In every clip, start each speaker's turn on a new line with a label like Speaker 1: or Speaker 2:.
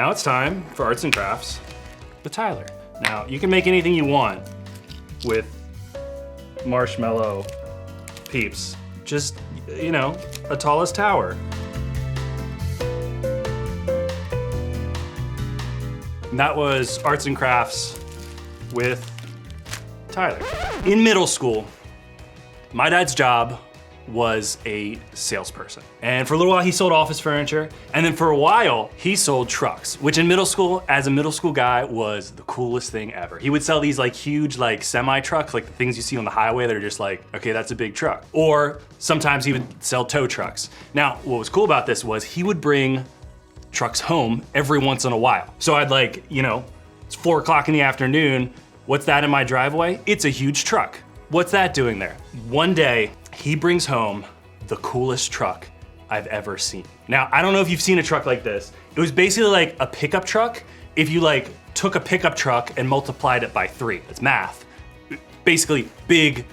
Speaker 1: Now it's time for arts and crafts with Tyler. Now, you can make anything you want with marshmallow peeps. Just, you know, a tallest tower. And that was arts and crafts with Tyler. In middle school, my dad's job was a salesperson. And for a little while he sold office furniture, and then for a while he sold trucks, which in middle school, as a middle school guy, was the coolest thing ever. He would sell these like huge like semi trucks, like the things you see on the highway that are just like, okay, that's a big truck. Or sometimes he would sell tow trucks. Now, what was cool about this was he would bring trucks home every once in a while. So I'd like, you know, it's 4 o'clock in the afternoon. What's that in my driveway? It's a huge truck. What's that doing there? One day, he brings home the coolest truck I've ever seen. Now, I don't know if you've seen a truck like this. It was basically like a pickup truck if you like took a pickup truck and multiplied it by 3. It's math. Basically, big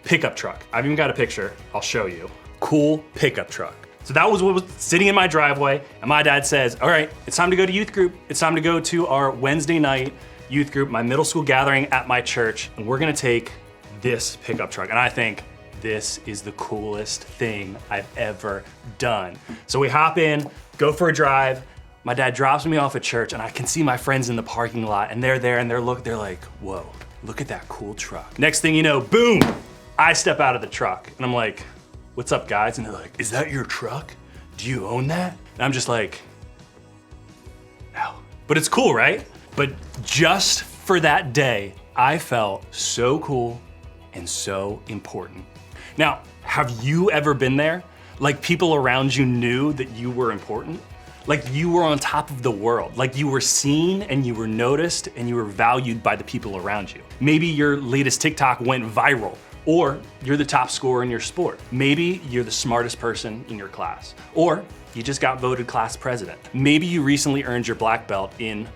Speaker 1: pickup truck. I've even got a picture, I'll show you. Cool pickup truck. So that was what was sitting in my driveway, and my dad says, all right, it's time to go to youth group. It's time to go to our Wednesday night youth group, my middle school gathering at my church, and we're gonna take this pickup truck. And I think, this is the coolest thing I've ever done. So we hop in, go for a drive. My dad drops me off at church, and I can see my friends in the parking lot, and they're there, and they're like, whoa, look at that cool truck. Next thing you know, boom, I step out of the truck, and I'm like, what's up, guys? And they're like, is that your truck? Do you own that? And I'm just like, no. But it's cool, right? But just for that day, I felt so cool and so important. Now, have you ever been there? Like people around you knew that you were important? Like you were on top of the world, like you were seen and you were noticed and you were valued by the people around you. Maybe your latest TikTok went viral, or you're the top scorer in your sport. Maybe you're the smartest person in your class, or you just got voted class president. Maybe you recently earned your black belt in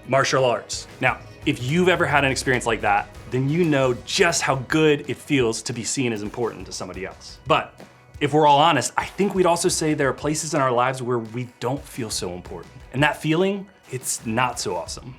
Speaker 1: martial arts. Now, if you've ever had an experience like that, then you know just how good it feels to be seen as important to somebody else. But if we're all honest, I think we'd also say there are places in our lives where we don't feel so important. And that feeling, it's not so awesome.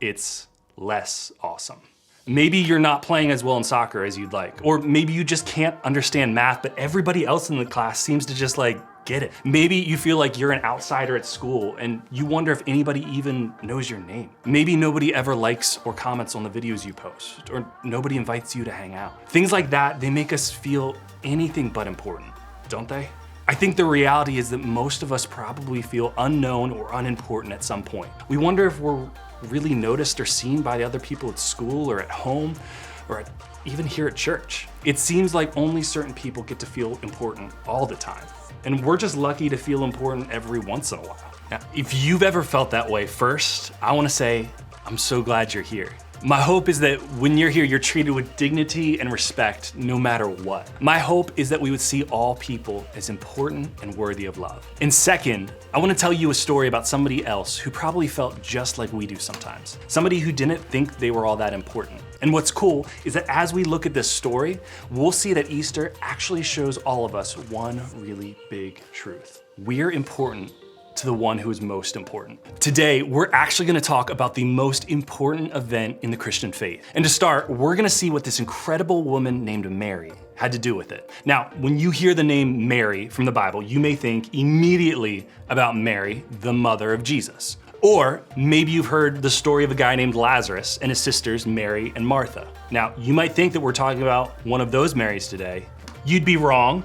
Speaker 1: It's less awesome. Maybe you're not playing as well in soccer as you'd like, or maybe you just can't understand math, but everybody else in the class seems to just like get it. Maybe you feel like you're an outsider at school and you wonder if anybody even knows your name. Maybe nobody ever likes or comments on the videos you post, or nobody invites you to hang out. Things like that, they make us feel anything but important, don't they? I think the reality is that most of us probably feel unknown or unimportant at some point. We wonder if we're really noticed or seen by the other people at school or at home or even here at church. It seems like only certain people get to feel important all the time. And we're just lucky to feel important every once in a while. Now, if you've ever felt that way, first, I wanna say, I'm so glad you're here. My hope is that when you're here, you're treated with dignity and respect no matter what. My hope is that we would see all people as important and worthy of love. And second, I wanna tell you a story about somebody else who probably felt just like we do sometimes. Somebody who didn't think they were all that important. And what's cool is that as we look at this story, we'll see that Easter actually shows all of us one really big truth. We're important to the one who is most important. Today, we're actually gonna talk about the most important event in the Christian faith. And to start, we're gonna see what this incredible woman named Mary had to do with it. Now, when you hear the name Mary from the Bible, you may think immediately about Mary, the mother of Jesus. Or maybe you've heard the story of a guy named Lazarus and his sisters, Mary and Martha. Now, you might think that we're talking about one of those Marys today. You'd be wrong.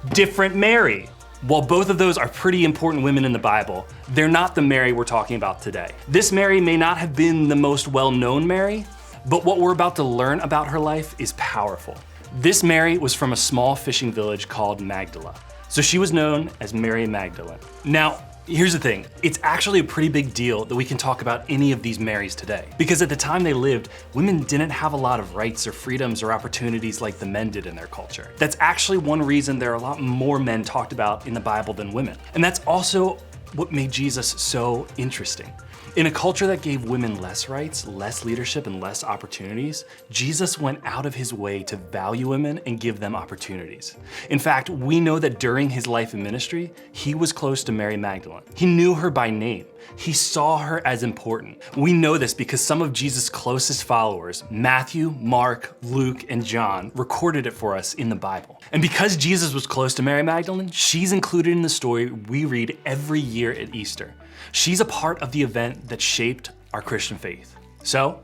Speaker 1: Different Mary. While both of those are pretty important women in the Bible, they're not the Mary we're talking about today. This Mary may not have been the most well-known Mary, but what we're about to learn about her life is powerful. This Mary was from a small fishing village called Magdala, so she was known as Mary Magdalene. Now, here's the thing, it's actually a pretty big deal that we can talk about any of these Marys today. Because at the time they lived, women didn't have a lot of rights or freedoms or opportunities like the men did in their culture. That's actually one reason there are a lot more men talked about in the Bible than women. And that's also what made Jesus so interesting. In a culture that gave women less rights, less leadership, and less opportunities, Jesus went out of his way to value women and give them opportunities. In fact, we know that during his life and ministry, he was close to Mary Magdalene. He knew her by name. He saw her as important. We know this because some of Jesus' closest followers, Matthew, Mark, Luke, and John, recorded it for us in the Bible. And because Jesus was close to Mary Magdalene, she's included in the story we read every year at Easter. She's a part of the event that shaped our Christian faith. So,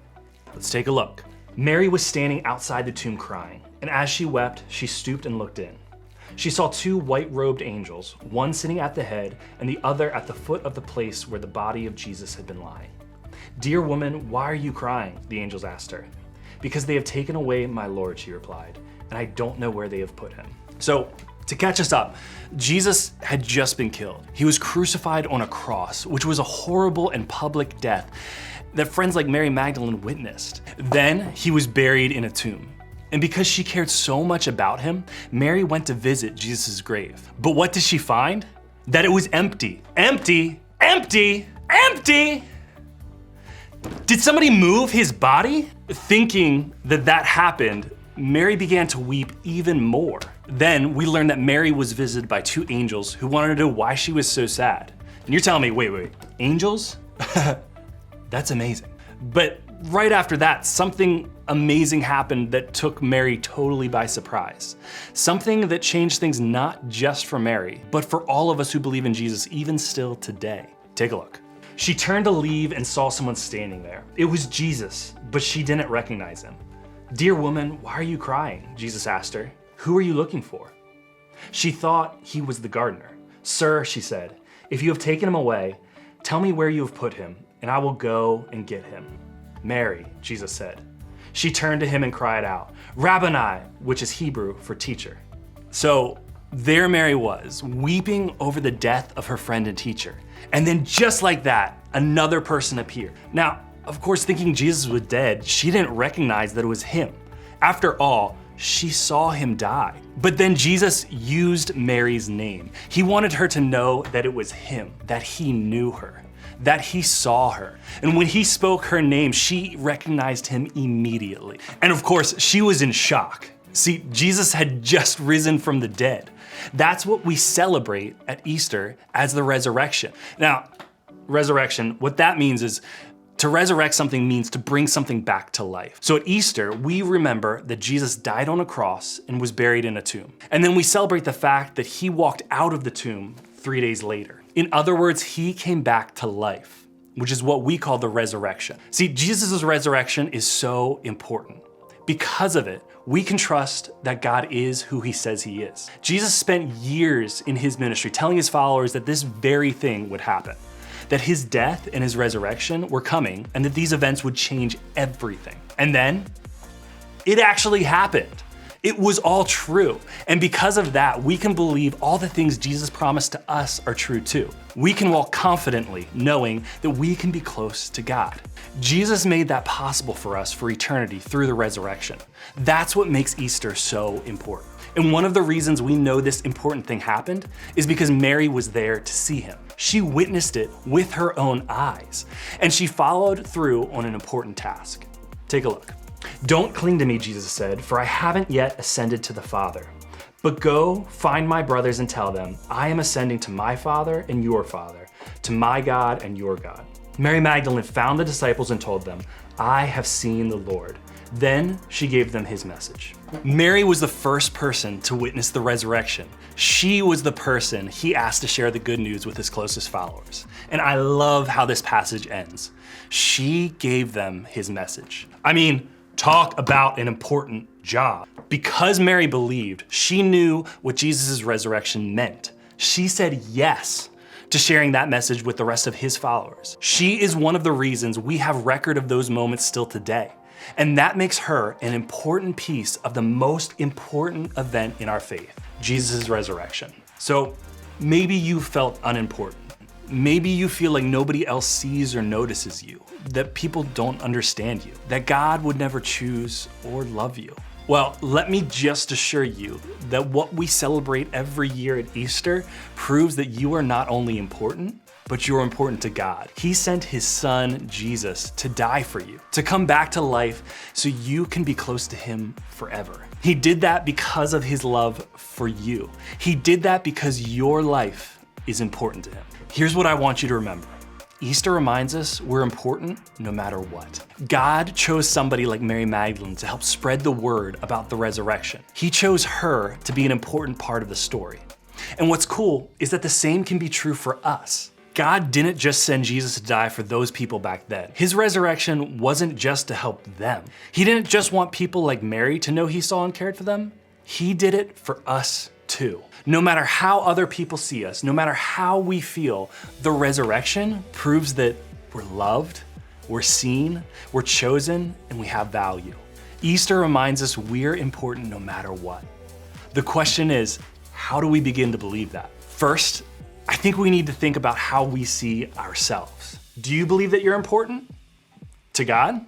Speaker 1: let's take a look. Mary was standing outside the tomb crying, and as she wept, she stooped and looked in. She saw two white-robed angels, one sitting at the head and the other at the foot of the place where the body of Jesus had been lying. "Dear woman, why are you crying?" the angels asked her. "Because they have taken away my Lord," she replied, "and I don't know where they have put him." So, to catch us up, Jesus had just been killed. He was crucified on a cross, which was a horrible and public death that friends like Mary Magdalene witnessed. Then he was buried in a tomb. And because she cared so much about him, Mary went to visit Jesus' grave. But what did she find? That it was empty. Empty, empty, empty! Did somebody move his body? Thinking that that happened, Mary began to weep even more. Then we learned that Mary was visited by two angels who wanted to know why she was so sad. And you're telling me, wait, angels? That's amazing. But right after that, something amazing happened that took Mary totally by surprise. Something that changed things not just for Mary, but for all of us who believe in Jesus even still today. Take a look. She turned to leave and saw someone standing there. It was Jesus, but she didn't recognize him. "Dear woman, why are you crying?" Jesus asked her. "Who are you looking for?" She thought he was the gardener. "Sir," she said, "if you have taken him away, tell me where you have put him, and I will go and get him." "Mary," Jesus said. She turned to him and cried out, "Rabboni," which is Hebrew for teacher. So there Mary was, weeping over the death of her friend and teacher. And then just like that, another person appeared. Now, of course, thinking Jesus was dead, she didn't recognize that it was him. After all, she saw him die. But then Jesus used Mary's name. He wanted her to know that it was him, that he knew her, that he saw her. And when he spoke her name, she recognized him immediately. And of course, she was in shock. See, Jesus had just risen from the dead. That's what we celebrate at Easter as the resurrection. Now, resurrection, what that means is to resurrect something means to bring something back to life. So at Easter, we remember that Jesus died on a cross and was buried in a tomb. And then we celebrate the fact that he walked out of the tomb 3 days later. In other words, he came back to life, which is what we call the resurrection. See, Jesus' resurrection is so important. Because of it, we can trust that God is who he says he is. Jesus spent years in his ministry telling his followers that this very thing would happen, that his death and his resurrection were coming, and that these events would change everything. And then, it actually happened. It was all true. And because of that, we can believe all the things Jesus promised to us are true too. We can walk confidently knowing that we can be close to God. Jesus made that possible for us for eternity through the resurrection. That's what makes Easter so important. And one of the reasons we know this important thing happened is because Mary was there to see him. She witnessed it with her own eyes, and she followed through on an important task. Take a look. "Don't cling to me," Jesus said, "for I haven't yet ascended to the Father. But go, find my brothers and tell them, I am ascending to my Father and your Father, to my God and your God." Mary Magdalene found the disciples and told them, "I have seen the Lord." Then she gave them his message. Mary was the first person to witness the resurrection. She was the person he asked to share the good news with his closest followers. And I love how this passage ends. She gave them his message. I mean, talk about an important job. Because Mary believed, she knew what Jesus' resurrection meant. She said yes to sharing that message with the rest of his followers. She is one of the reasons we have record of those moments still today. And that makes her an important piece of the most important event in our faith, Jesus' resurrection. So maybe you felt unimportant. Maybe you feel like nobody else sees or notices you, that people don't understand you, that God would never choose or love you. Well, let me just assure you that what we celebrate every year at Easter proves that you are not only important, but you're important to God. He sent his son, Jesus, to die for you, to come back to life so you can be close to him forever. He did that because of his love for you. He did that because your life is important to him. Here's what I want you to remember. Easter reminds us we're important no matter what. God chose somebody like Mary Magdalene to help spread the word about the resurrection. He chose her to be an important part of the story. And what's cool is that the same can be true for us. God didn't just send Jesus to die for those people back then. His resurrection wasn't just to help them. He didn't just want people like Mary to know he saw and cared for them. He did it for us too. No matter how other people see us, no matter how we feel, the resurrection proves that we're loved, we're seen, we're chosen, and we have value. Easter reminds us we're important no matter what. The question is, how do we begin to believe that? First, I think we need to think about how we see ourselves. Do you believe that you're important? To God?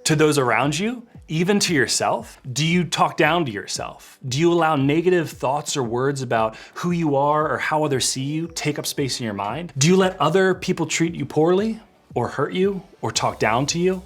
Speaker 1: To those around you? Even to yourself? Do you talk down to yourself? Do you allow negative thoughts or words about who you are or how others see you take up space in your mind? Do you let other people treat you poorly or hurt you or talk down to you?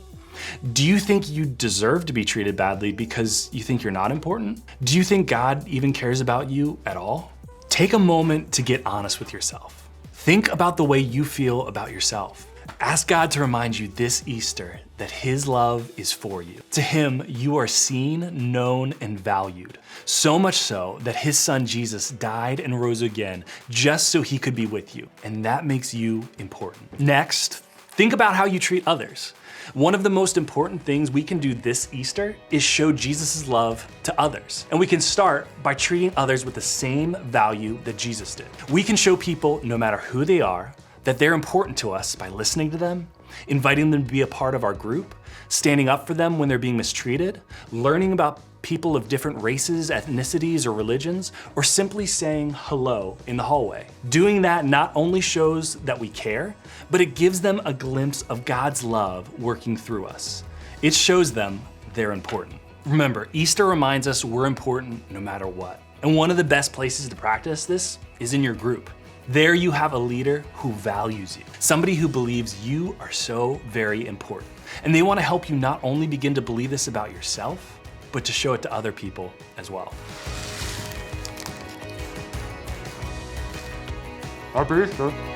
Speaker 1: Do you think you deserve to be treated badly because you think you're not important? Do you think God even cares about you at all? Take a moment to get honest with yourself. Think about the way you feel about yourself. Ask God to remind you this Easter that his love is for you. To him, you are seen, known, and valued. So much so that his son Jesus died and rose again just so he could be with you. And that makes you important. Next, think about how you treat others. One of the most important things we can do this Easter is show Jesus' love to others. And we can start by treating others with the same value that Jesus did. We can show people, no matter who they are, that they're important to us by listening to them, inviting them to be a part of our group, standing up for them when they're being mistreated, learning about people of different races, ethnicities, or religions, or simply saying hello in the hallway. Doing that not only shows that we care, but it gives them a glimpse of God's love working through us. It shows them they're important. Remember, Easter reminds us we're important no matter what. And one of the best places to practice this is in your group. There you have a leader who values you, somebody who believes you are so very important. And they want to help you not only begin to believe this about yourself, but to show it to other people as well. Happy Easter.